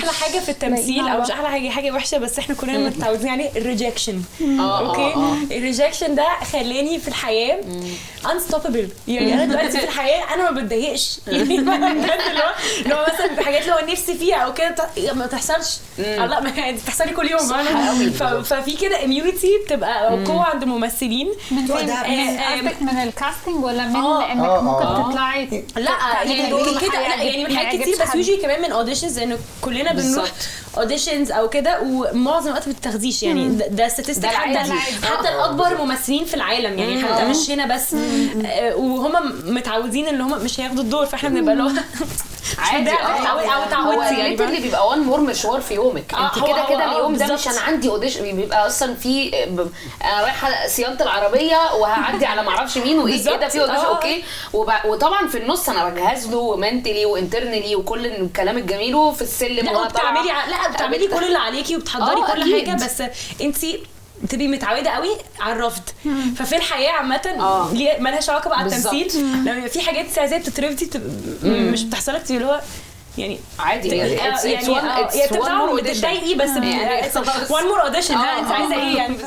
احلى حاجه في التمثيل او مش احلى حاجه وحشه، بس احنا كلنا متعودين عليه الريجكشن. اوكي الريجكشن ده خلاني في الحياه unstoppable. يعني انا دلوقتي في الحياه انا ما بتضايقش يعني اللي هو مثلا في حاجات اللي هو نفسي فيها او كده ما تحصلش. لا ما بتحصل لي كل يوم. ففي كده اميونيتي بتبقى قوه عند الممثلين. قصدك من الكاستنج ولا من انك ممكن تطلعي؟ لا يعني كده يعني من حاجات كتير، بس يوجي كمان من اوديشنز، لانه كلنا بنروح اوديشنز او كده ومعظم الوقت ما بتاخديش. يعني ده ستاتستيك حتى الاكبر ممثلين في العالم، يعني حتى مش هنا بس. وهم متعودين ان هم مش هياخدوا الدور، فاحنا بنبقى اللي هو عادي او اتعودتي يعني اللي بيبقى وان مور مشوار في يومك. انت كده اليوم ده مش انا عندي اوديشن، بيبقى اصلا في انا رايحه صيانه العربيه وهعدي على ما اعرفش مين وايه كده في اوديشن. اوكي وطبعا في النص انا بجهز له منتلي وانترنالي وكل الكلام الجميل وفي السلم وانا بتعملي بتعملي كل اللي عليكي وبتحضري كل حاجه، بس انت تبقي متعوده قوي على الرفض. ففي الحياه عامه مالهاش علاقه بقى التمثيل. لما في حاجات ساعات بتترفضي مش بتحصل لك اللي هو يعني عادي يعني بتتضايقي بس وان مور اوديشن. انت عايزه ايه يعني؟